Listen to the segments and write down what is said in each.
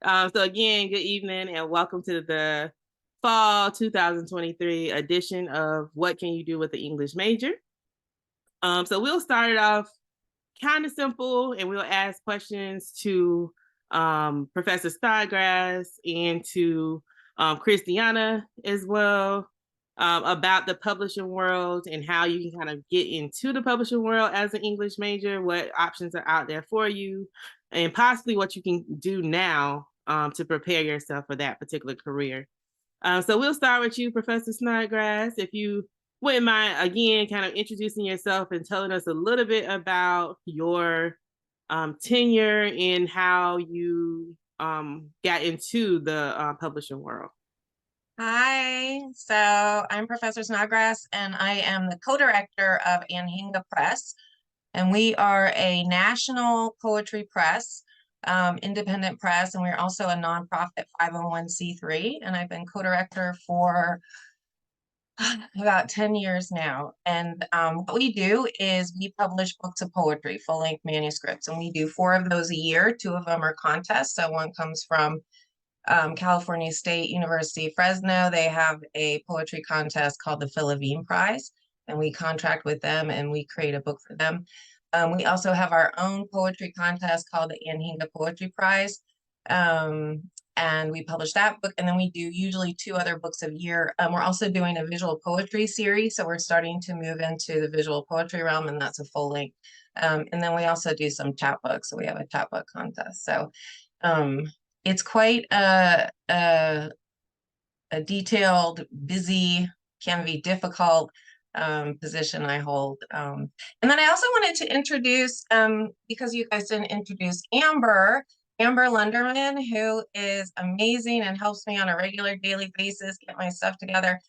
So again, good evening and welcome to the fall 2023 edition of What Can You Do with the English Major? So we'll start it off kind of simple and we'll ask questions to Professor Snodgrass and to Christiana as well about the publishing world and how you can kind of get into the publishing world as an English major, what options are out there for you, and possibly what you can do now to prepare yourself for that particular career. So we'll start with you, Professor Snodgrass. If you wouldn't mind, again, kind of introducing yourself and telling us a little bit about your tenure and how you got into the publishing world. Hi, so I'm Professor Snodgrass, and I am the co-director of Anhinga Press, and we are a national poetry press, independent press, and we're also a nonprofit 501c3, and I've been co-director for about 10 years now. And what we do is we publish books of poetry, full-length manuscripts, and we do 4 of those a year. 2 of them are contests, so one comes from California State University, Fresno. They have a poetry contest called the Philavine Prize, and we contract with them and we create a book for them. We also have our own poetry contest called the Anhinga Poetry Prize, and we publish that book, and then we do usually 2 other books a year. We're also doing a visual poetry series, so we're starting to move into the visual poetry realm, and that's a full length. And then we also do some chapbooks, so we have a chapbook contest. So it's quite a detailed, busy, can be difficult position I hold. And then I also wanted to introduce, because you guys didn't introduce Amber Lunderman, who is amazing and helps me on a regular daily basis get my stuff together.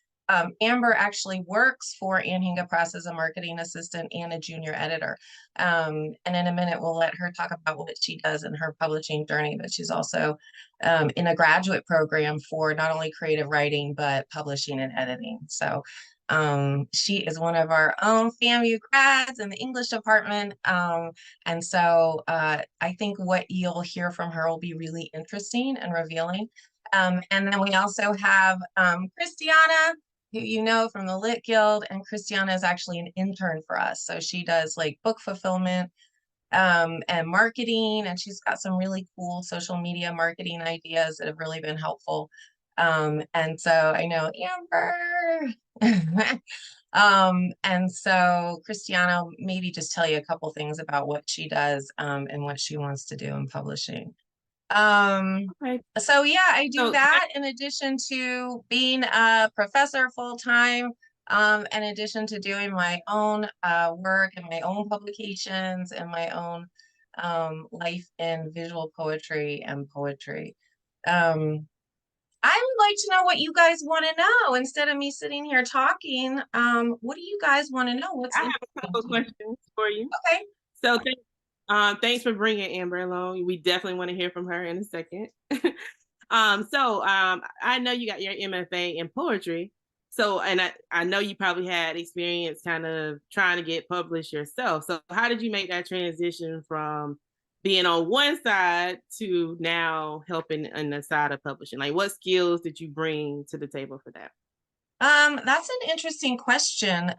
Amber actually works for Anhinga Press as a marketing assistant and a junior editor. And in a minute, we'll let her talk about what she does in her publishing journey, but she's also in a graduate program for not only creative writing, but publishing and editing. So she is one of our own FAMU grads in the English department. And so I think what you'll hear from her will be really interesting and revealing. And then we also have Christiana, who you know from the Lit Guild, and Christiana is actually an intern for us. So she does like book fulfillment and marketing, and she's got some really cool social media marketing ideas that have really been helpful. And so I know Amber. And so Christiana, maybe just tell you a couple things about what she does and what she wants to do in publishing. Okay. So yeah, I do that in addition to being a professor full-time, in addition to doing my own work and my own publications and my own life in visual poetry and poetry. I would like to know what you guys want to know instead of me sitting here talking. What do you guys want to know? What's I have a interesting couple to you? questions for you. Okay. So thanks for bringing Amber along. We definitely want to hear from her in a second. I know you got your MFA in poetry. So, and I know you probably had experience kind of trying to get published yourself. So how did you make that transition from being on one side to now helping on the side of publishing? Like what skills did you bring to the table for that? That's an interesting question.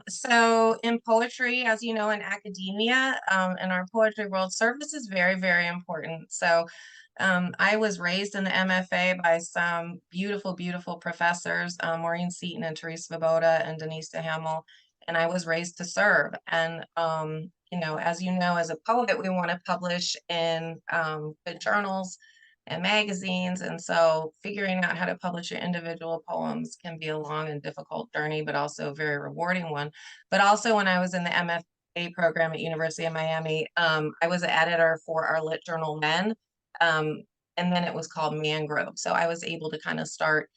So in poetry, as you know, in academia, in our poetry world, service is very, very important. So I was raised in the MFA by some beautiful, beautiful professors, Maureen Seaton and Therese Svoboda and Denise DeHamel, and I was raised to serve. And you know, as a poet, we want to publish in good journals and magazines. And so figuring out how to publish your individual poems can be a long and difficult journey, but also a very rewarding one. But also when I was in the MFA program at University of Miami, I was an editor for our lit journal Men. And then it was called Mangrove. So I was able to kind of start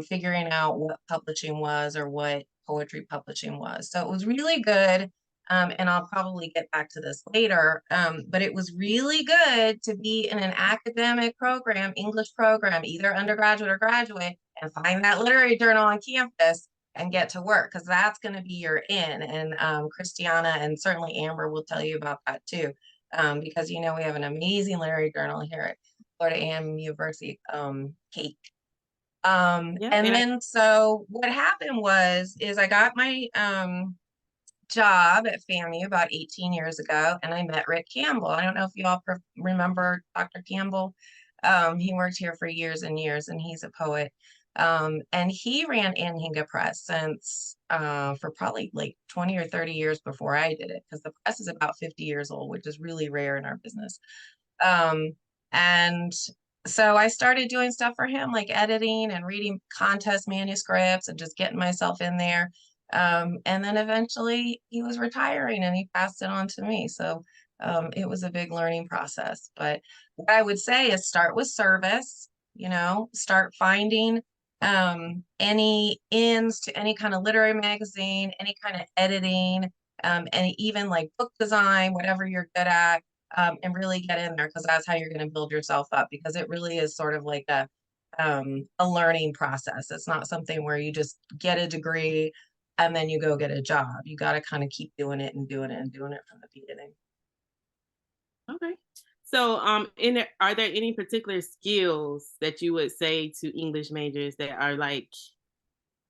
figuring out what publishing was or what poetry publishing was. So it was really good. And I'll probably get back to this later, but it was really good to be in an academic program, English program, either undergraduate or graduate, and find that literary journal on campus and get to work, because that's going to be your in. And Christiana and certainly Amber will tell you about that too, because you know we have an amazing literary journal here Florida A&M University cake. Yeah, And and then so what happened is I got my job at FAMU about 18 years ago, and I met Rick Campbell. I don't know if you all remember Dr. Campbell. He worked here for years and years, and he's a poet. And he ran Anhinga Press since for probably like 20 or 30 years before I did it, because the press is about 50 years old, which is really rare in our business. Um, and so I started doing stuff for him, like editing and reading contest manuscripts and just getting myself in there. And then eventually he was retiring and he passed it on to me. So it was a big learning process. But what I would say is start with service, start finding any ins to any kind of literary magazine, any kind of editing, and even like book design, whatever you're good at, and really get in there, because that's how you're going to build yourself up, because it really is sort of like a learning process. It's not something where you just get a degree and then you go get a job. You got to kind of keep doing it and doing it and doing it from the beginning. okay. So, are there any particular skills that you would say to English majors that are like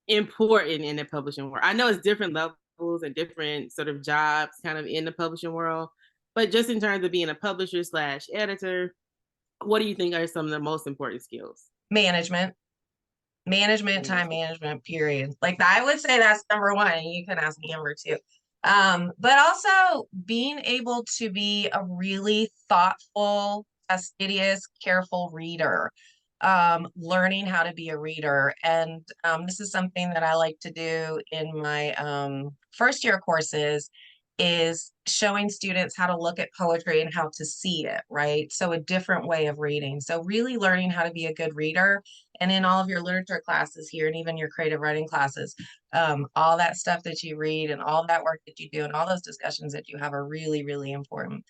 important in the publishing world? I know it's different levels and different sort of jobs kind of in the publishing world, but just in terms of being a publisher slash editor, what do you think are some of the most important skills? Management, time Management. management, period. Like I would say that's number one. And you can ask Amber too. But also being able to be a really thoughtful, fastidious, careful reader, learning how to be a reader. And this is something that I like to do in my first year courses, is showing students how to look at poetry and how to see it, right? So a different way of reading. So really learning how to be a good reader. And in all of your literature classes here, and even your creative writing classes, all that stuff that you read and all that work that you do and all those discussions that you have are really, really important.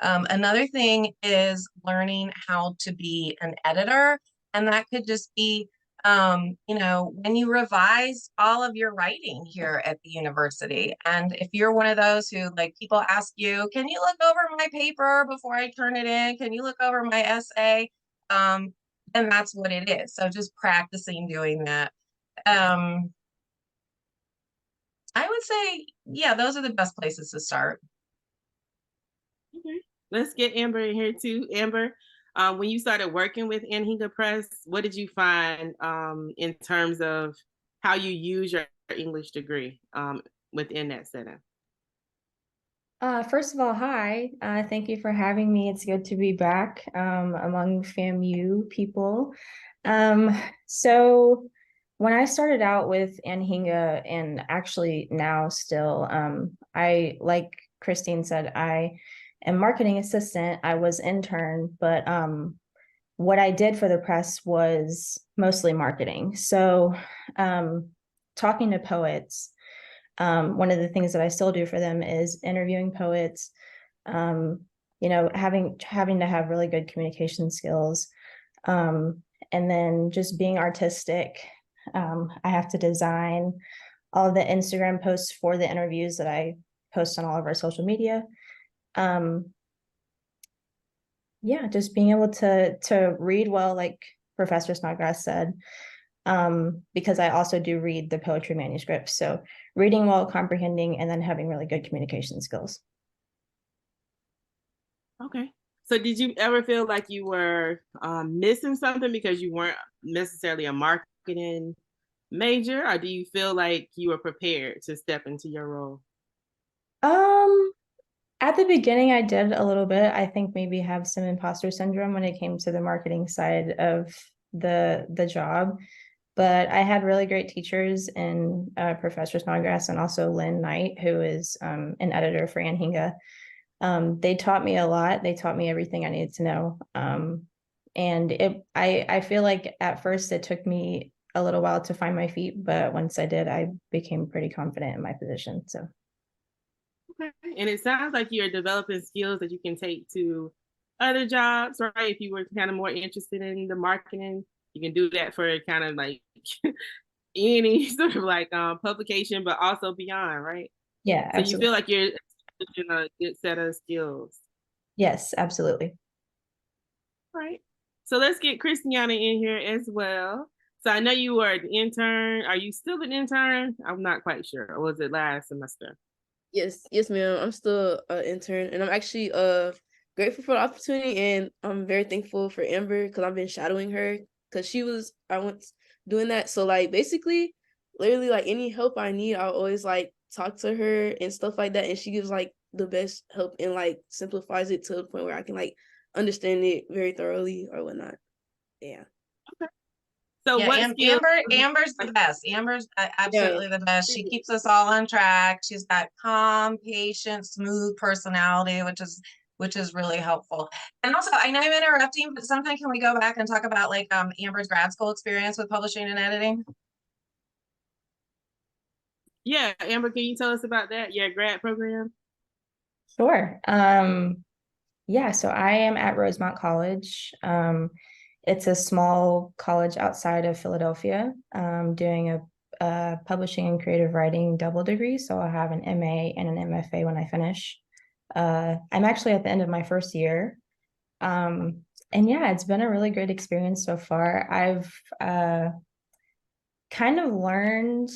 Another thing is learning how to be an editor. And that could just be, when you revise all of your writing here at the university. And if you're one of those who, like, people ask you, can you look over my paper before I turn it in? Can you look over my essay? And that's what it is. So just practicing doing that. I would say, yeah, those are the best places to start. Okay. Let's get Amber in here too. Amber, when you started working with Anhinga Press, what did you find in terms of how you use your English degree within that setting? First of all, hi. Thank you for having me. It's good to be back among FAMU people. So when I started out with Anhinga, and actually now still, I, like Christine said, I am marketing assistant. I was intern, but what I did for the press was mostly marketing. So talking to poets, one of the things that I still do for them is interviewing poets, having to have really good communication skills, and then just being artistic. I have to design all of the Instagram posts for the interviews that I post on all of our social media. Yeah, just being able to read well, like Professor Snodgrass said, because I also do read the poetry manuscripts. So reading well, comprehending, and then having really good communication skills. Okay. So did you ever feel like you were missing something because you weren't necessarily a marketing major, or do you feel like you were prepared to step into your role? At the beginning, I did a little bit. I think maybe have some imposter syndrome when it came to the marketing side of the job. But I had really great teachers in Professor Snodgrass and also Lynn Knight, who is an editor for Anhinga. They taught me a lot. They taught me everything I needed to know. And I feel like at first it took me a little while to find my feet, but once I did, I became pretty confident in my position. So. Okay. And it sounds like you're developing skills that you can take to other jobs, right? If you were kind of more interested in the marketing, you can do that for kind of like any sort of like publication, but also beyond, right? Yeah, So you absolutely. feel like you're in a good set of skills. Yes, absolutely. Right. So let's get Christiana in here as well. So I know you were an intern. Are you still an intern? I'm not quite sure. Or was it last semester? Yes, ma'am. I'm still an intern, and I'm actually grateful for the opportunity, and I'm very thankful for Amber because I've been shadowing her because I went doing that. So like basically, literally like any help I need, I'll always like talk to her and stuff like that, and she gives like the best help and like simplifies it to the point where I can like understand it very thoroughly or whatnot. Yeah. So Yeah, what skills? Amber's the best. Amber's absolutely the best. She Yeah. keeps us all on track. She's got calm, patient, smooth personality, which is really helpful. And also, I know I'm interrupting, but sometime can we go back and talk about like Amber's grad school experience with publishing and editing? Yeah, Amber, can you tell us about that? Your grad program? Sure. Yeah, so I am at Rosemont College. It's a small college outside of Philadelphia, doing a publishing and creative writing double degree. So I'll have an MA and an MFA when I finish. I'm actually at the end of my first year. And yeah, it's been a really great experience so far. I've kind of learned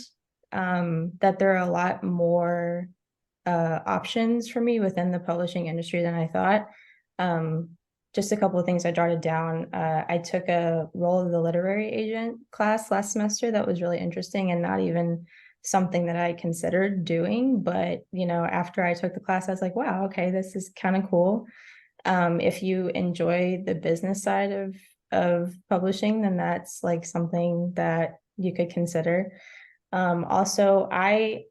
that there are a lot more options for me within the publishing industry than I thought. Just a couple of things I jotted down. I took a role of the literary agent class last semester that was really interesting and not even something that I considered doing. But, you know, after I took the class, I was like, wow, okay, this is kind of cool. If you enjoy the business side of publishing, then that's like something that you could consider. Also, I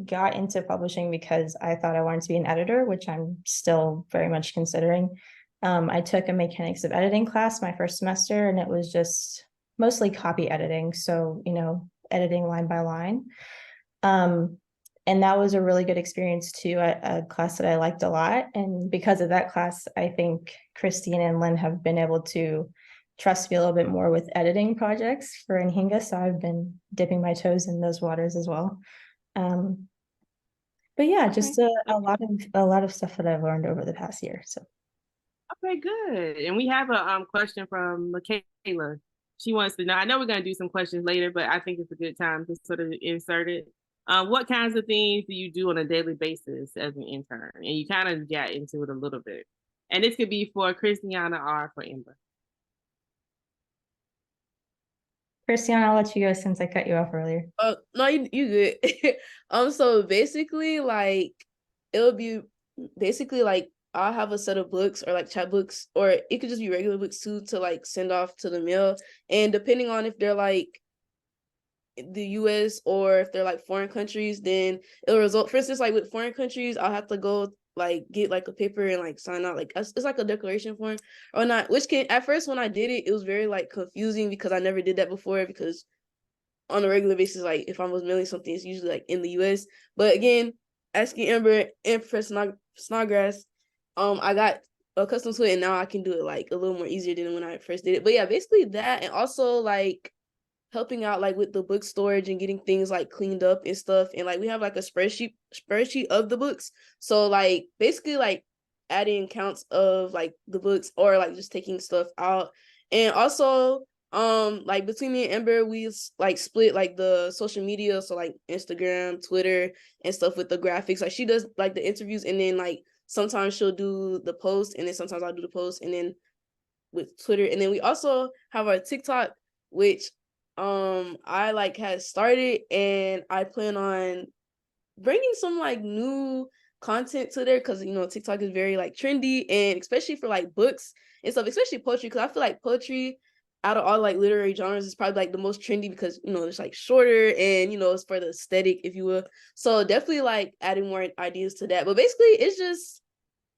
got into publishing because I thought I wanted to be an editor, which I'm still very much considering. I took a mechanics of editing class my first semester, and it was just mostly copy editing. So, you know, editing line by line. And that was a really good experience too, a class that I liked a lot. And because of that class, I think Christine and Lynn have been able to trust me a little bit more with editing projects for Anhinga. So I've been dipping my toes in those waters as well. But yeah, just a lot of stuff that I've learned over the past year. So Okay, good. And we have a question from Michaela. She wants to know, I know we're going to do some questions later, but I think it's a good time to sort of insert it. What kinds of things do you do on a daily basis as an intern? And you kind of got into it a little bit. And this could be for Christiana or for Amber. Christiane, I'll let you go since I cut you off earlier. No, you good. So basically, like it'll be basically like I'll have a set of books or like chapbooks, or it could just be regular books too to like send off to the mail. And depending on if they're like the US or if they're like foreign countries, then it'll result. For instance, like with foreign countries, I'll have to go like get like a paper and like sign out like it's like a declaration form or not. Which can at first when I did it, it was very like confusing because I never did that before because on a regular basis, like if I was mailing something, it's usually like in the US. But again, asking Amber and Professor Snodgrass, I got accustomed to it and now I can do it like a little more easier than when I first did it. But yeah, basically that, and also like helping out like with the book storage and getting things like cleaned up and stuff. And like we have like a spreadsheet of the books. So like basically like adding counts of like the books or like just taking stuff out. And also like between me and Amber, we like split like the social media, so like Instagram, Twitter, and stuff with the graphics. Like she does like the interviews, and then like sometimes she'll do the post, and then sometimes I'll do the post, and then with Twitter. And then we also have our TikTok, which I like had started, and I plan on bringing some like new content to there because you know TikTok is very like trendy, and especially for like books and stuff, especially poetry, because I feel like poetry out of all like literary genres is probably like the most trendy because you know it's like shorter and you know it's for the aesthetic, if you will. So definitely like adding more ideas to that. But basically it's just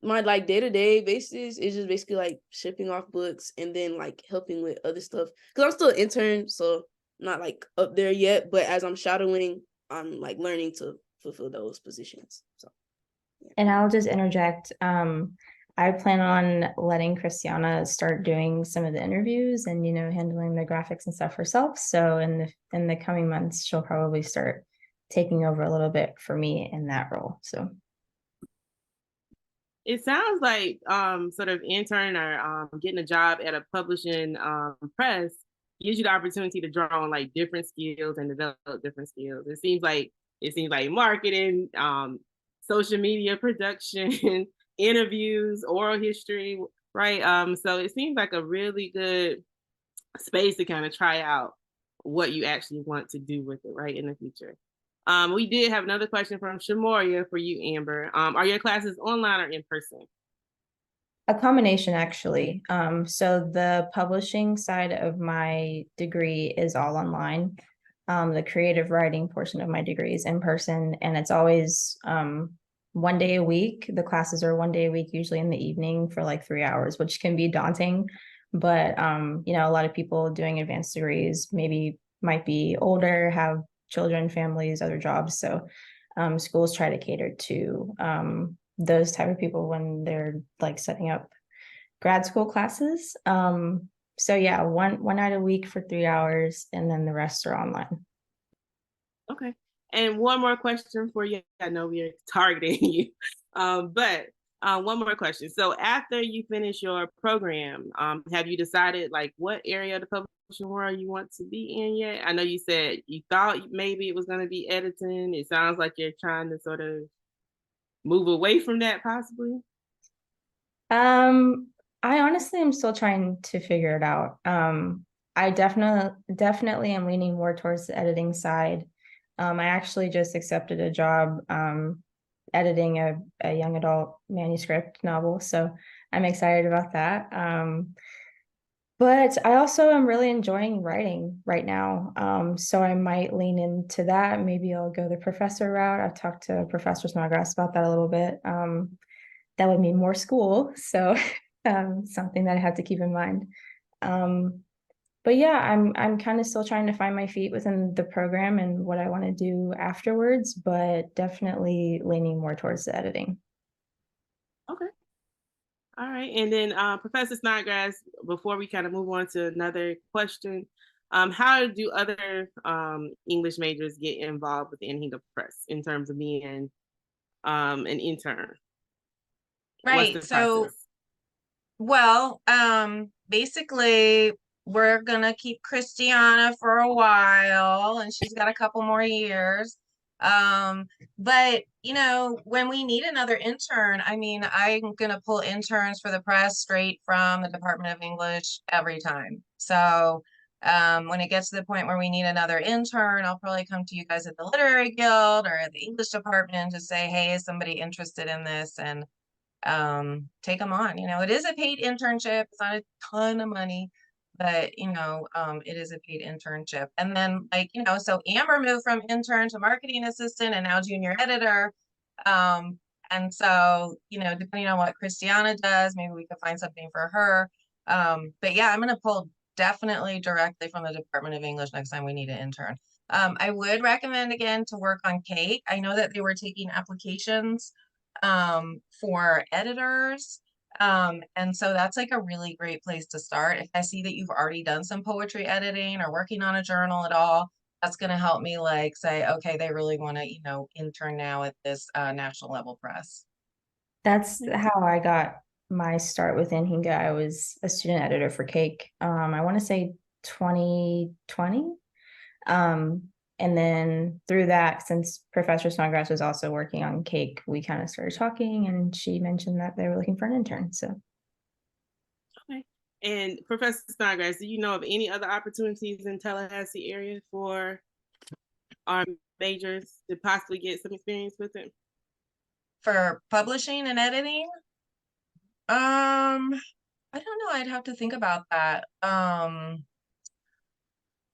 my like day-to-day basis is just basically like shipping off books and then like helping with other stuff because I'm still an intern, so not like up there yet, but as I'm shadowing, I'm like learning to fulfill those positions. So yeah. And I'll just interject. I plan on letting Christiana start doing some of the interviews and, you know, handling the graphics and stuff herself. So in the coming months, she'll probably start taking over a little bit for me in that role. So It sounds like sort of intern or getting a job at a publishing press gives you the opportunity to draw on like different skills and develop different skills. It seems like marketing, social media production, interviews, oral history, right? So it seems like a really good space to kind of try out what you actually want to do with it, right, in the future. We did have another question from Shamoria for you, Amber. Are your classes online or in person? A combination, actually. So the publishing side of my degree is all online. The creative writing portion of my degree is in person, and it's always 1 day a week. The classes are 1 day a week, usually in the evening for like 3 hours, which can be daunting. But a lot of people doing advanced degrees maybe might be older, have children, families, other jobs. So schools try to cater to those type of people when they're like setting up grad school classes. So yeah, one night a week for 3 hours, and then the rest are online. Okay. And one more question for you. I know we are targeting you, but one more question. So after you finish your program, have you decided like what area of the publishing world you want to be in yet? I know you said you thought maybe it was going to be editing. It sounds like you're trying to sort of move away from that possibly. I honestly am still trying to figure it out. I definitely am leaning more towards the editing side. I actually just accepted a job editing a young adult manuscript novel, so I'm excited about that. But I also am really enjoying writing right now. So I might lean into that. Maybe I'll go the professor route. I've talked to Professor Snodgrass about that a little bit. That would mean more school. So something that I have to keep in mind. But yeah, I'm kind of still trying to find my feet within the program and what I want to do afterwards, but definitely leaning more towards the editing. Okay. All right. And then Professor Snodgrass, before we kind of move on to another question, how do other English majors get involved with the Anhinga Press in terms of being an intern? What's the Right. So, process? well, basically, we're gonna keep Christiana for a while, and she's got a couple more years. But when we need another intern, I mean, I'm gonna pull interns for the press straight from the Department of English every time. So, when it gets to the point where we need another intern, I'll probably come to you guys at the Literary Guild or the English department to say, hey, is somebody interested in this? And take them on. It is a paid internship. It's not a ton of money, but it is a paid internship. And then so Amber moved from intern to marketing assistant and now junior editor. And so depending on what Christiana does, maybe we could find something for her. But yeah, I'm going to pull definitely directly from the Department of English next time we need an intern. I would recommend again to work on Cake. I know that they were taking applications for editors. And so that's like a really great place to start. If I see that you've already done some poetry editing or working on a journal at all, that's going to help me like say, okay, they really want to, intern now at this national level press. That's how I got my start with Anhinga. I was a student editor for Cake. I want to say 2020. And then through that, since Professor Snodgrass was also working on Cake, we kind of started talking, and she mentioned that they were looking for an intern. So, Okay. And Professor Snodgrass, do you know of any other opportunities in Tallahassee area for our majors to possibly get some experience with it? For publishing and editing, I don't know. I'd have to think about that.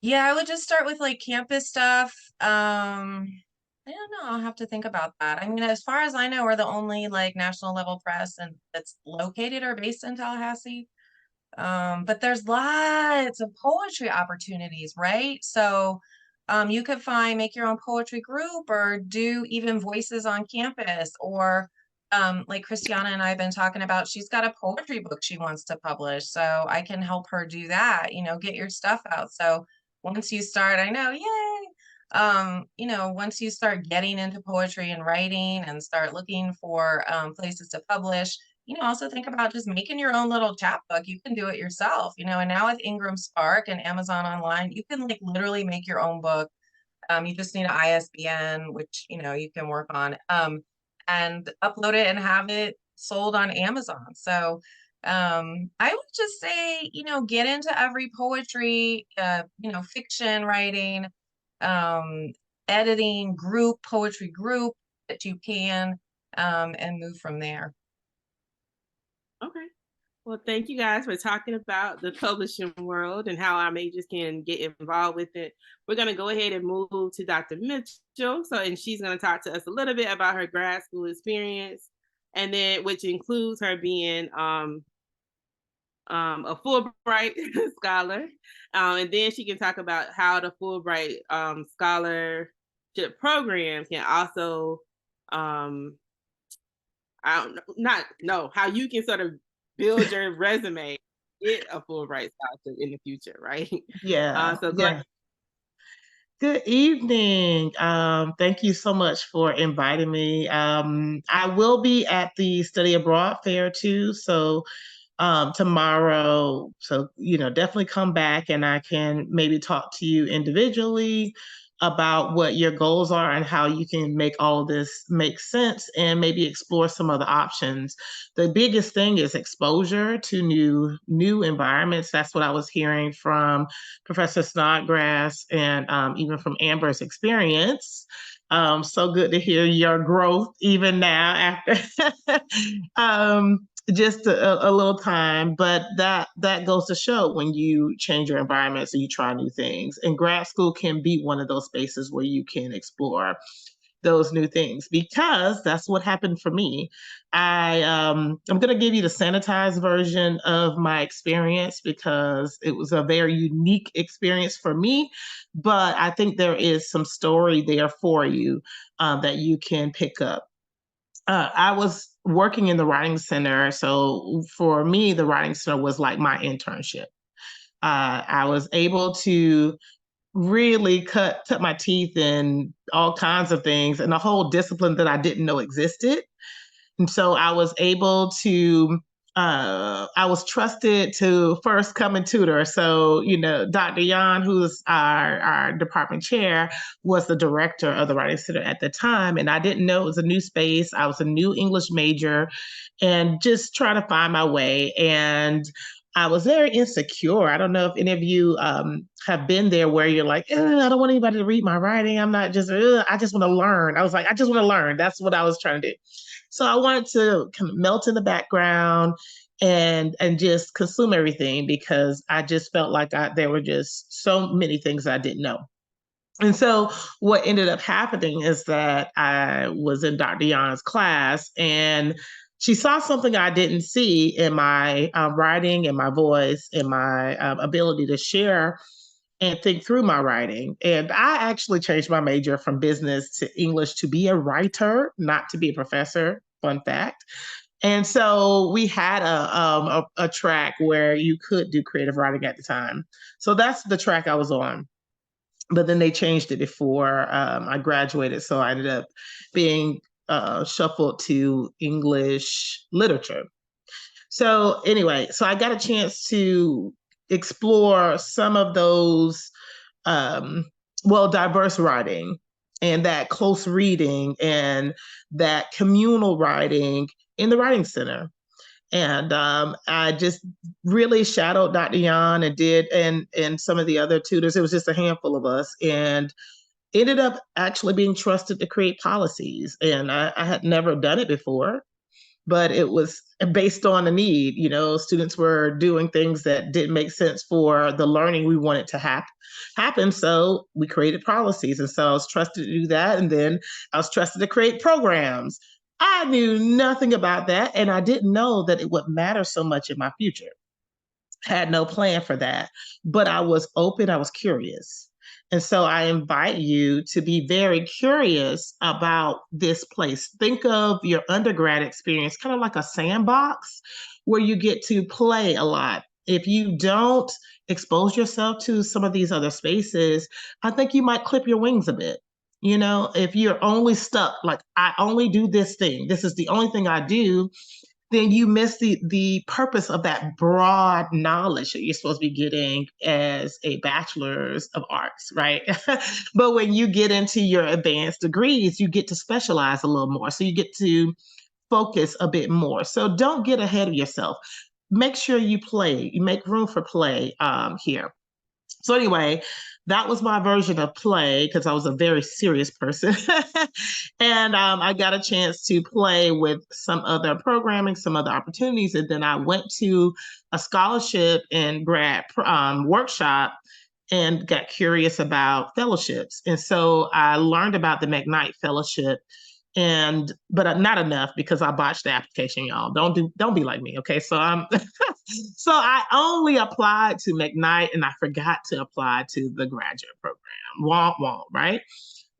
Yeah, I would just start with like campus stuff. I don't know. I'll have to think about that. I mean, as far as I know, we're the only like national level press and that's located or based in Tallahassee. But there's lots of poetry opportunities, right? So you could make your own poetry group or do even voices on campus or like Christiana and I have been talking about, she's got a poetry book she wants to publish. So I can help her do that, get your stuff out. So once you start, I know, yay. you know, once you start getting into poetry and writing and start looking for places to publish, you know, also think about just making your own little chapbook. You can do it yourself, you know, and now with Ingram Spark and Amazon Online, you can like literally make your own book. You just need an ISBN, which, you know, you can work on, and upload it and have it sold on Amazon. So I would just say, you know, get into every poetry, you know, fiction writing, um, editing group, poetry group that you can, and move from there. Okay. Well, thank you guys for talking about the publishing world and how our majors can get involved with it. We're going to go ahead and move to Dr. Mitchell. And she's going to talk to us a little bit about her grad school experience, and then which includes her being a Fulbright scholar. And then she can talk about how the Fulbright scholarship program can also, how you can sort of build your resume, get a Fulbright scholarship in the future, right? Yeah. So yeah. Good evening. Thank you so much for inviting me. I will be at the Study Abroad Fair too. So tomorrow. So, you know, definitely come back and I can maybe talk to you individually about what your goals are and how you can make all of this make sense and maybe explore some other options. The biggest thing is exposure to new environments. That's what I was hearing from Professor Snodgrass and even from Amber's experience. So good to hear your growth even now after just a little time, but that goes to show when you change your environment, so you try new things. And grad school can be one of those spaces where you can explore those new things, because that's what happened for me. I'm going to give you the sanitized version of my experience because it was a very unique experience for me, but I think there is some story there for you that you can pick up. I was working in the writing center. So for me, the writing center was like my internship. I was able to really cut my teeth in all kinds of things and a whole discipline that I didn't know existed. And so I was able to, I was trusted to first come and tutor. So, you know, Dr. Yan, who's our department chair, was the director of the Writing Center at the time. And I didn't know it was a new space. I was a new English major and just trying to find my way. And I was very insecure. I don't know if any of you have been there where you're like, I don't want anybody to read my writing. I'm not just, I just want to learn. I was like, I just want to learn. That's what I was trying to do. So I wanted to kind of melt in the background and just consume everything, because I just felt like there were just so many things I didn't know. And so what ended up happening is that I was in Dr. Yan's class, and she saw something I didn't see in my writing and my voice and my ability to share and think through my writing. And I actually changed my major from business to English to be a writer, not to be a professor. Fun fact. And so we had a track where you could do creative writing at the time. So that's the track I was on. But then they changed it before I graduated. So I ended up being shuffled to English literature. So anyway, so I got a chance to explore some of those, diverse writing and that close reading and that communal writing in the Writing Center. And I just really shadowed Dr. Yan and some of the other tutors. It was just a handful of us, and ended up actually being trusted to create policies. And I had never done it before, but it was based on a need. You know, students were doing things that didn't make sense for the learning we wanted to happen. So we created policies. And so I was trusted to do that. And then I was trusted to create programs. I knew nothing about that. And I didn't know that it would matter so much in my future. Had no plan for that, but I was open, I was curious. And so I invite you to be very curious about this place. Think of your undergrad experience kind of like a sandbox where you get to play a lot if you don't expose yourself to some of these other spaces, I think you might clip your wings a bit. You know, if you're only stuck, like, I only do this thing, this is the only thing I do, then you miss the purpose of that broad knowledge that you're supposed to be getting as a bachelor's of arts, right? But when you get into your advanced degrees, you get to specialize a little more. So you get to focus a bit more. So don't get ahead of yourself. Make sure you play, you make room for play here. So anyway, that was my version of play, because I was a very serious person. And I got a chance to play with some other programming, some other opportunities. And then I went to a scholarship and grad workshop and got curious about fellowships. And so I learned about the McKnight Fellowship, but not enough, because I botched the application, y'all. Don't be like me, okay? So so I only applied to McKnight, and I forgot to apply to the graduate program. Womp womp, right?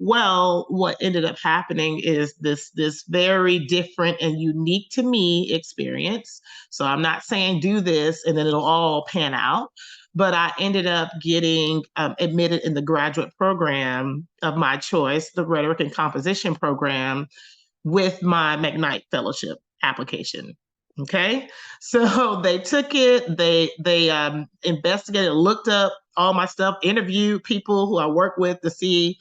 Well, what ended up happening is this very different and unique to me experience. So I'm not saying do this and then it'll all pan out, but I ended up getting admitted in the graduate program of my choice, the Rhetoric and Composition program, with my McKnight Fellowship application. Okay, so they took it, they investigated, looked up all my stuff, interviewed people who I work with to see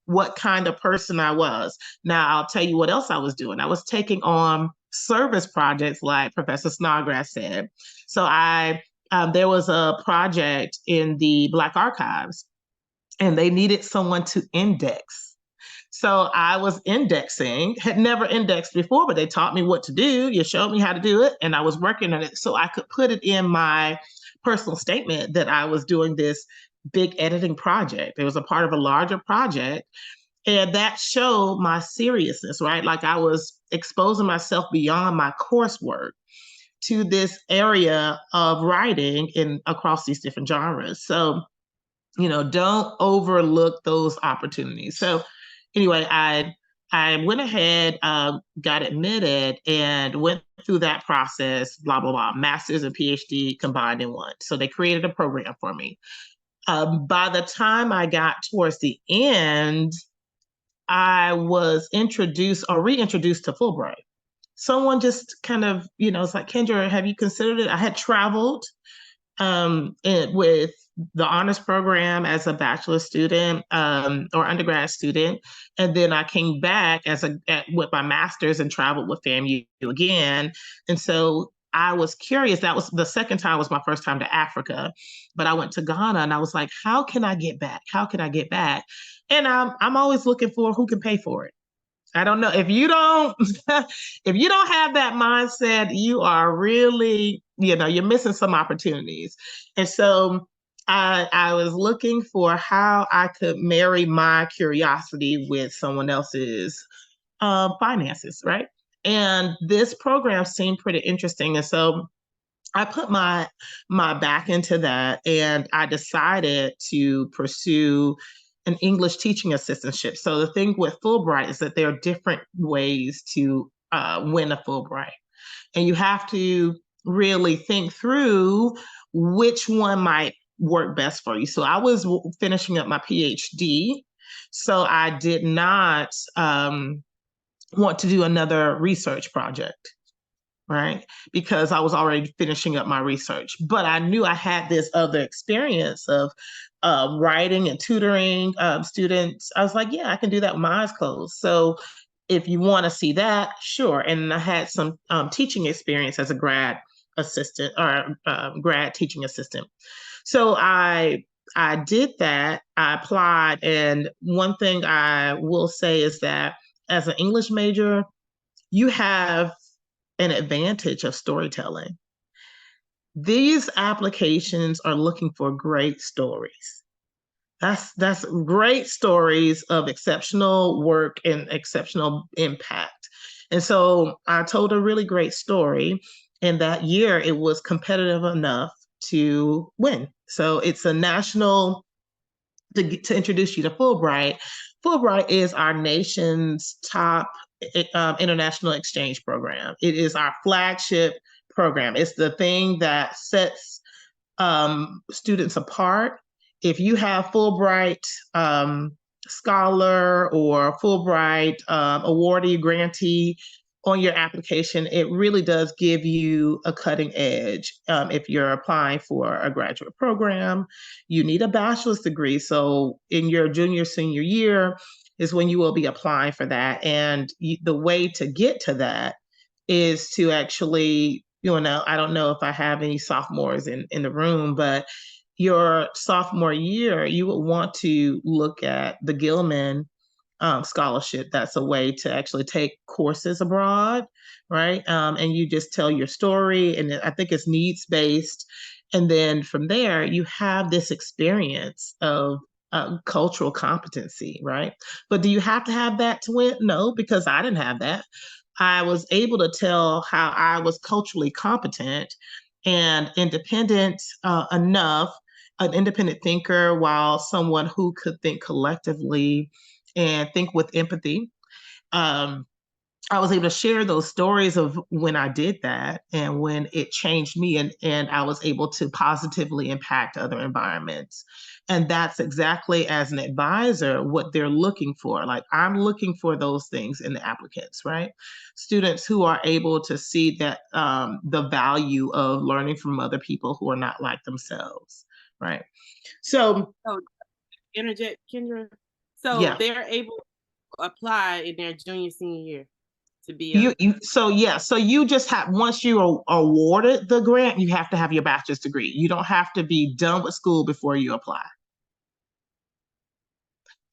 what kind of person I was. Now, I'll tell you what else I was doing. I was taking on service projects, like Professor Snodgrass said. So there was a project in the Black Archives, and they needed someone to index. So I was indexing, had never indexed before, but they taught me what to do. You showed me how to do it, and I was working on it so I could put it in my personal statement that I was doing this big editing project. It was a part of a larger project, and that showed my seriousness, right? Like, I was exposing myself beyond my coursework to this area of writing across these different genres. So, you know, don't overlook those opportunities. So anyway, I went ahead, got admitted, and went through that process, blah, blah, blah, master's and PhD combined in one. So they created a program for me. By the time I got towards the end, I was introduced or reintroduced to Fulbright. Someone just kind of, you know, it's like, Kendra, have you considered it? I had traveled with the honors program as a bachelor student or undergrad student. And then I came back with my master's and traveled with FAMU again. And so I was curious. That was the second time, was my first time to Africa, but I went to Ghana, and I was like, how can I get back? How can I get back? And I'm always looking for who can pay for it. I don't know if you don't if you don't have that mindset, you are really, you know, you're missing some opportunities. And so I was looking for how I could marry my curiosity with someone else's finances, right? And this program seemed pretty interesting. And so I put my back into that, and I decided to pursue an English teaching assistantship. So the thing with Fulbright is that there are different ways to win a Fulbright, and you have to really think through which one might work best for you. So I was finishing up my PhD, so I did not want to do another research project, right? Because I was already finishing up my research, but I knew I had this other experience of writing and tutoring students. I was like, yeah, I can do that with my eyes closed. So if you want to see that, sure. And I had some teaching experience as a grad assistant or grad teaching assistant. So I did that. I applied. And one thing I will say is that as an English major, you have an advantage of storytelling. These applications are looking for great stories. That's great stories of exceptional work and exceptional impact. And so I told a really great story, and that year it was competitive enough to win. So it's a national, to introduce you to Fulbright. Fulbright is our nation's top international exchange program. It is our flagship program. It's the thing that sets students apart. If you have Fulbright scholar or Fulbright awardee, grantee on your application, it really does give you a cutting edge. If you're applying for a graduate program, you need a bachelor's degree. So in your junior, senior year is when you will be applying for that. And the way to get to that is to actually, I don't know if I have any sophomores in the room, but your sophomore year, you would want to look at the Gilman scholarship. That's a way to actually take courses abroad, right? And you just tell your story, and I think it's needs-based. And then from there, you have this experience of cultural competency, right? But do you have to have that to win? No, because I didn't have that. I was able to tell how I was culturally competent and independent enough, an independent thinker, while someone who could think collectively and think with empathy. I was able to share those stories of when I did that and when it changed me, and I was able to positively impact other environments. And that's exactly, as an advisor, what they're looking for. Like, I'm looking for those things in the applicants, right? Students who are able to see that the value of learning from other people who are not like themselves, right? So, interject, Kendra. So yeah. they're able to apply in their junior, senior year to be so you just have, once you are awarded the grant, you have to have your bachelor's degree. You don't have to be done with school before you apply.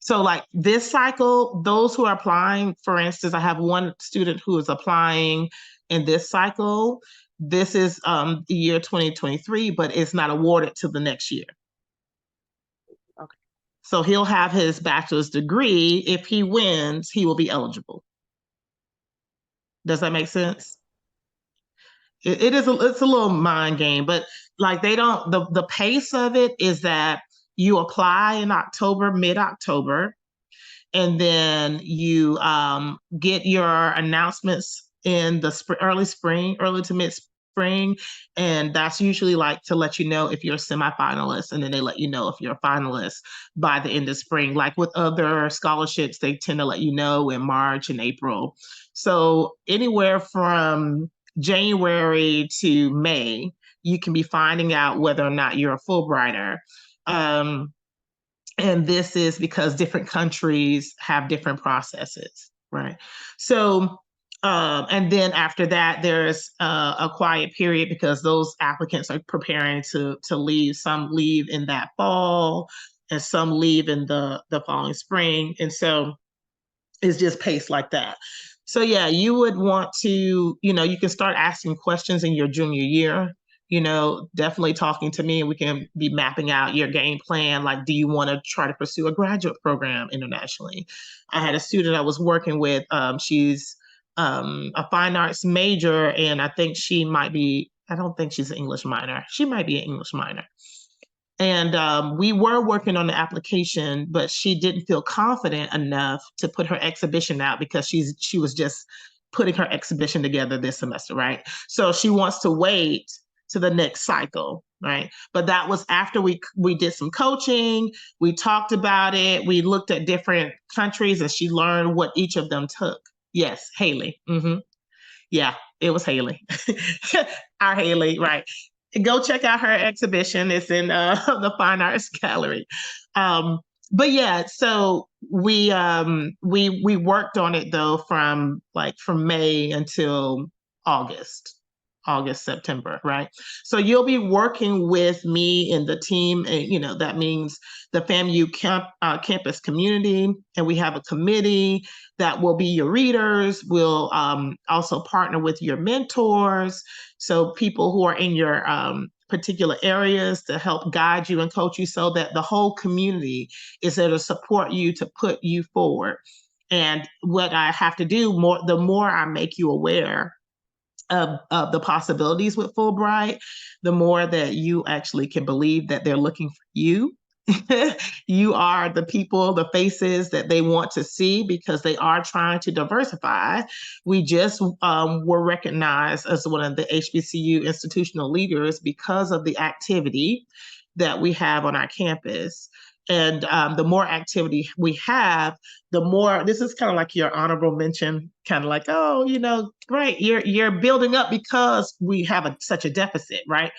So like this cycle, those who are applying, for instance, I have one student who is applying in this cycle. This is the year 2023, but it's not awarded till the next year. Okay. So he'll have his bachelor's degree. If he wins, he will be eligible. Does that make sense? It's a little mind game, but like the pace of it is that you apply in October, mid-October, and then you get your announcements in the early to mid-spring, and that's usually like to let you know if you're a semifinalist, and then they let you know if you're a finalist by the end of spring. Like with other scholarships, they tend to let you know in March and April. So anywhere from January to May, you can be finding out whether or not you're a Fulbrighter. And this is because different countries have different processes, right? So, and then after that, there's a quiet period because those applicants are preparing to leave. Some leave in that fall, and some leave in the following spring. And so it's just paced like that. So yeah, you would want to, you can start asking questions in your junior year, definitely talking to me, and we can be mapping out your game plan. Like, do you want to try to pursue a graduate program internationally? I had a student I was working with, she's a fine arts major, and I think she might be, I don't think she's an English minor. She might be an English minor. And we were working on the application, but she didn't feel confident enough to put her exhibition out because she was just putting her exhibition together this semester, right? So she wants to wait to the next cycle, right? But that was after we did some coaching, we talked about it, we looked at different countries, and she learned what each of them took. Yes, Haley. Yeah, it was Haley. Our Haley, right? Go check out her exhibition. It's in the Fine Arts Gallery. But yeah, so we worked on it though from May until August, September, right? So you'll be working with me and the team, and that means the FAMU campus community, and we have a committee that will be your readers. We'll also partner with your mentors, so people who are in your particular areas, to help guide you and coach you, so that the whole community is there to support you, to put you forward. And what I have to do, the more I make you aware of the possibilities with Fulbright, the more that you actually can believe that they're looking for you You are the people, the faces that they want to see because they are trying to diversify. We just were recognized as one of the HBCU institutional leaders because of the activity that we have on our campus. And the more activity we have, the more, this is kind of like your honorable mention, kind of like, oh, you know, great, you're building up because we have such a deficit, right?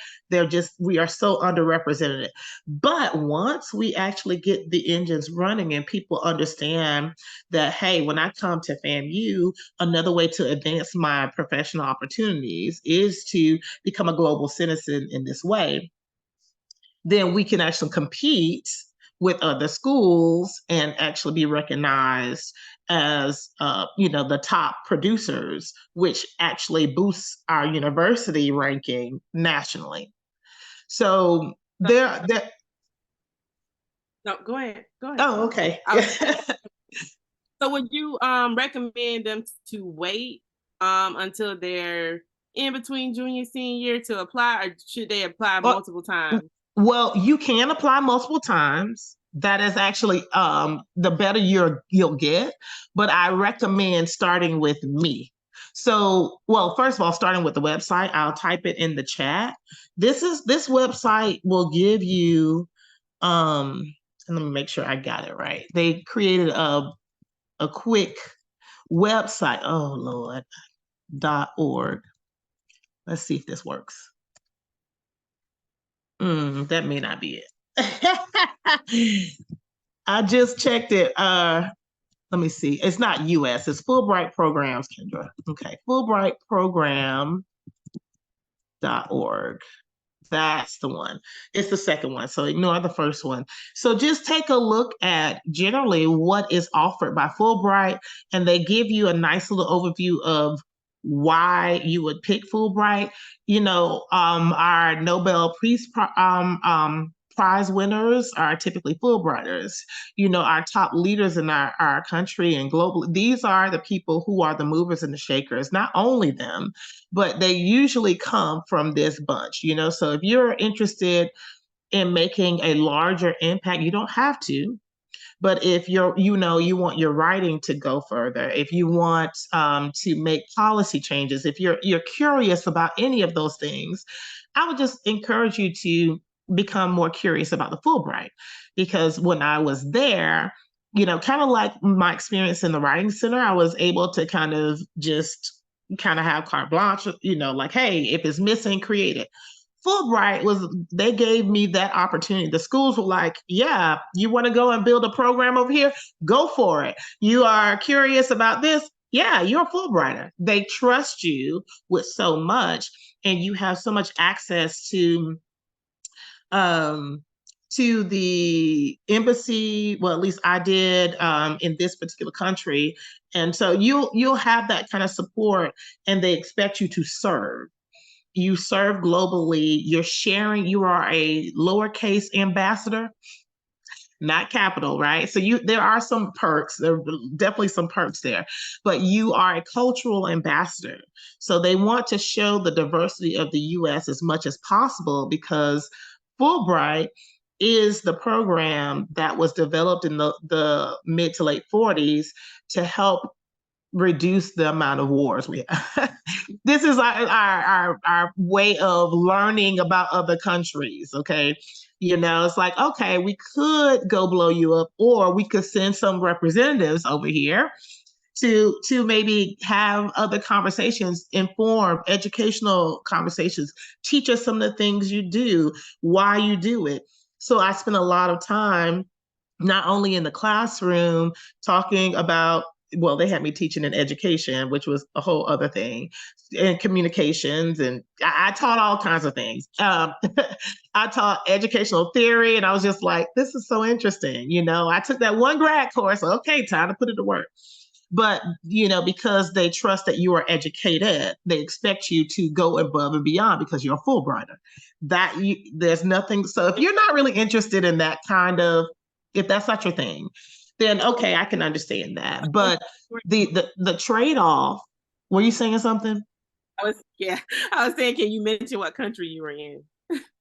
We are so underrepresented. But once we actually get the engines running and people understand that, hey, when I come to FAMU, another way to advance my professional opportunities is to become a global citizen in this way, then we can actually compete with other schools and actually be recognized as, you know, the top producers, which actually boosts our university ranking nationally. So there. No, go ahead. Go ahead. Oh, okay. So would you recommend them to wait until they're in between junior senior year to apply, or should they apply multiple times? Well, you can apply multiple times. That is actually the better you'll get, but I recommend starting with me. So, well, first of all, starting with the website, I'll type it in the chat. This website will give you, and let me make sure I got it right. They created a quick website. Oh Lord, .org. Let's see if this works. That may not be it. I just checked it. Let me see. It's not US. It's Fulbright Programs, Kendra. Okay, FulbrightPrograms.org. That's the one. It's the second one, so ignore the first one. So just take a look at generally what is offered by Fulbright, and they give you a nice little overview of why you would pick Fulbright. You know, our Nobel Prize winners are typically Fulbrighters. You know, our top leaders in our country and globally, these are the people who are the movers and the shakers. Not only them, but they usually come from this bunch, you know. So if you're interested in making a larger impact, you don't have to. But if you want your writing to go further, if you want to make policy changes, if you're curious about any of those things, I would just encourage you to become more curious about the Fulbright. Because when I was there, you know, kind of like my experience in the Writing Center, I was able to kind of have carte blanche, you know, like, hey, if it's missing, create it. Fulbright they gave me that opportunity. The schools were like, yeah, you want to go and build a program over here? Go for it. You are curious about this? Yeah, you're a Fulbrighter. They trust you with so much, and you have so much access to the embassy. Well, at least I did in this particular country. And so you'll have that kind of support, and they expect you to serve. You serve globally, you're sharing, you are a lowercase ambassador, not capital, right? So there are some perks, there are definitely some perks there, but you are a cultural ambassador. So they want to show the diversity of the US as much as possible, because Fulbright is the program that was developed in the mid to late 40s to help reduce the amount of wars we have. This is our way of learning about other countries, okay? You know, it's like, okay, we could go blow you up, or we could send some representatives over here to maybe have other conversations, informed, educational conversations, teach us some of the things you do, why you do it. So I spent a lot of time not only in the classroom talking about, well, they had me teaching in education, which was a whole other thing, and communications, and I taught all kinds of things. I taught educational theory, and I was just like, this is so interesting. You know, I took that one grad course. Okay, time to put it to work. But, you know, because they trust that you are educated, they expect you to go above and beyond because you're a Fulbrighter. There's nothing. So if you're not really interested in that kind of, if that's not your thing, then okay, I can understand that. But the trade-off, were you saying something? I was saying, can you mention what country you were in?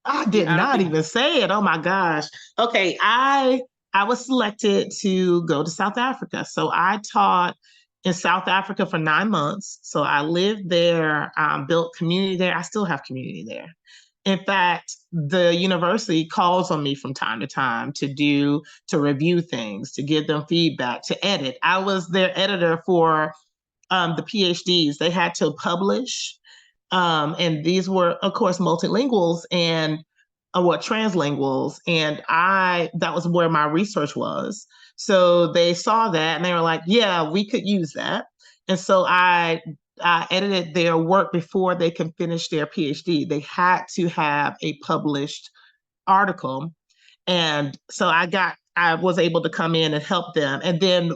I did I don't not think even say it. Oh my gosh. Okay, I was selected to go to South Africa. So I taught in South Africa for 9 months. So I lived there, built community there. I still have community there. In fact, the university calls on me from time to time to review things, to give them feedback, to edit. I was their editor for the PhDs. They had to publish, and these were, of course, multilinguals and translinguals. And that was where my research was. So they saw that and they were like, yeah, we could use that. And so I edited their work before they can finish their PhD. They had to have a published article. And so I was able to come in and help them. And then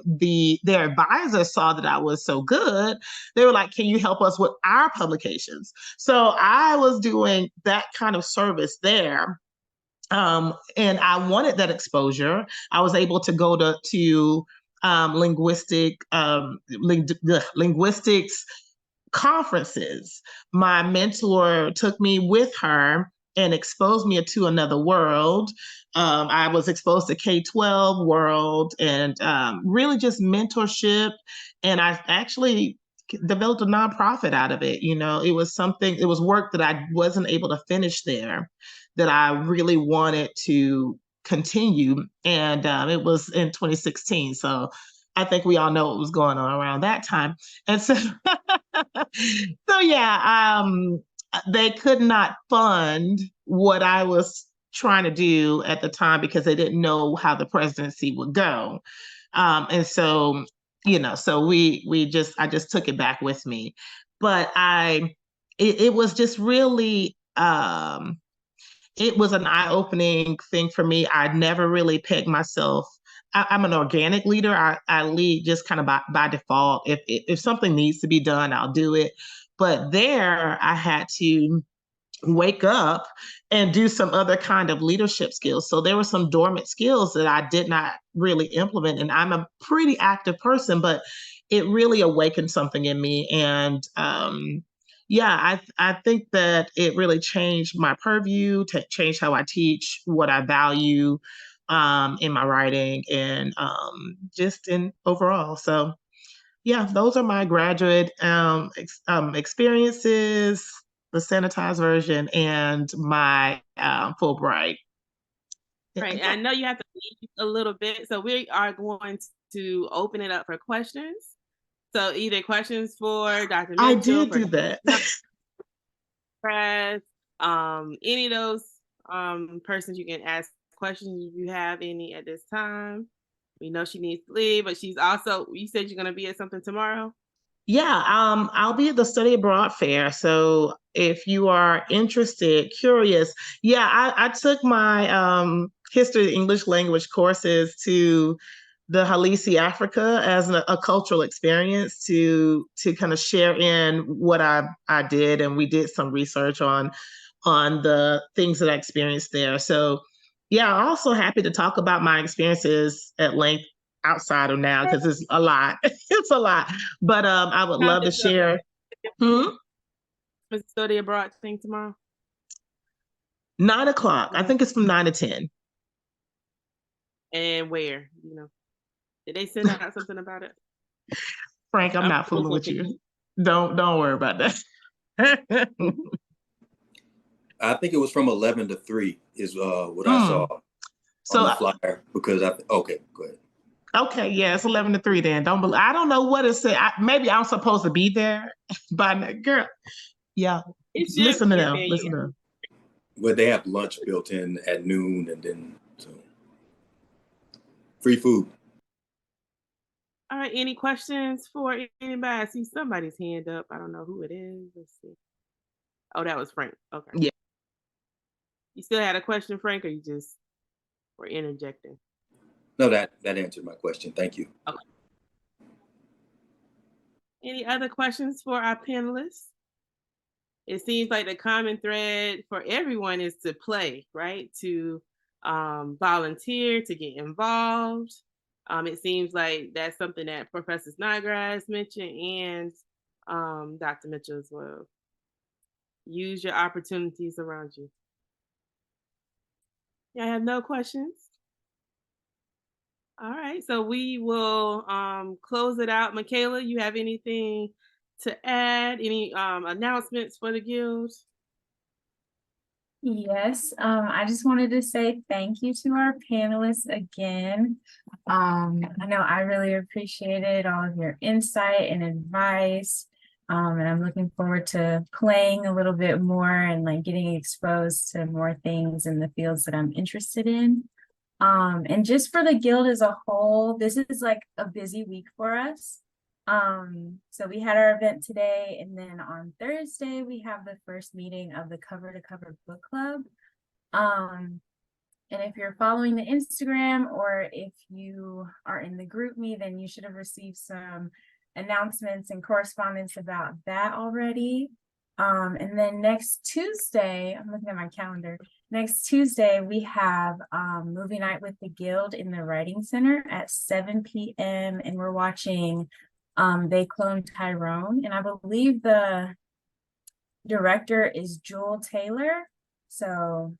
their advisors saw that I was so good. They were like, can you help us with our publications? So I was doing that kind of service there. And I wanted that exposure. I was able to go to linguistics conferences. My mentor took me with her and exposed me to another world. I was exposed to K-12 world and really just mentorship. And I actually developed a nonprofit out of it. It was work that I wasn't able to finish there that I really wanted to continue. And it was in 2016. So I think we all know what was going on around that time. And so, they could not fund what I was trying to do at the time because they didn't know how the presidency would go. And so, so I just took it back with me. But it was just really, it was an eye-opening thing for me. I never really pegged myself. I'm an organic leader. I lead just kind of by default. If something needs to be done, I'll do it. But there, I had to wake up and do some other kind of leadership skills. So there were some dormant skills that I did not really implement. And I'm a pretty active person, but it really awakened something in me. And I think that it really changed my purview, changed how I teach, what I value in my writing, and just in overall. So yeah, those are my graduate experiences, the sanitized version, and my Fulbright. right. I know you have to leave a little bit, so we are going to open it up for questions. So either questions for Dr. Mitchell, I did do that. Press, any of those persons, you can ask questions if you have any at this time. We know she needs to leave, but she's also, you said you're going to be at something tomorrow? Yeah, I'll be at the Study Abroad Fair. So if you are interested, curious, I took my history English language courses to the Tallahassee, Africa, as a cultural experience to kind of share in what I did, and we did some research on the things that I experienced there. So yeah, I'm also happy to talk about my experiences at length outside of now because it's a lot. It's a lot. But I would love to share. Is the Study Abroad thing tomorrow? 9 o'clock. I think it's from 9 to 10. And where? Did they send out something about it? Frank, I'm not fooling with you. Don't worry about that. I think it was from 11 to 3 is what I saw on the flyer. Because okay, go ahead. Okay, yeah, it's 11 to 3 then. I don't know what it said. Maybe I'm supposed to be there, but girl, yeah. Listen to them. Listen to them. Well, they have lunch built in at noon, and then so free food. All right, any questions for anybody? I see somebody's hand up. I don't know who it is. Let's see. Oh, that was Frank. Okay. Yeah. You still had a question, Frank, or you just were interjecting? No, that answered my question. Thank you. Okay. Any other questions for our panelists? It seems like the common thread for everyone is to play, right? To volunteer, to get involved. It seems like that's something that Professor Snodgrass mentioned and Dr. Mitchell as well. Use your opportunities around you. I have no questions. All right, so we will close it out. Michaela, you have anything to add? Any announcements for the guild? Yes, I just wanted to say thank you to our panelists again. I know I really appreciated all of your insight and advice. And I'm looking forward to playing a little bit more and like getting exposed to more things in the fields that I'm interested in. And just for the guild as a whole, this is like a busy week for us. So we had our event today, and then on Thursday we have the first meeting of the Cover to Cover book club. And if you're following the Instagram or if you are in the group me, then you should have received some announcements and correspondence about that already. And then next Tuesday, I'm looking at my calendar. Next Tuesday, we have movie night with the guild in the Writing Center at 7 p.m. and we're watching They Cloned Tyrone, and I believe the director is Jewel Taylor. So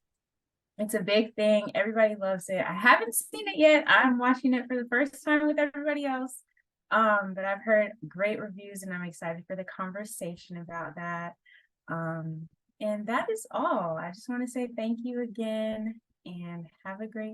it's a big thing. Everybody loves it. I haven't seen it yet. I'm watching it for the first time with everybody else. But I've heard great reviews and I'm excited for the conversation about that. And that is all. I just want to say thank you again and have a great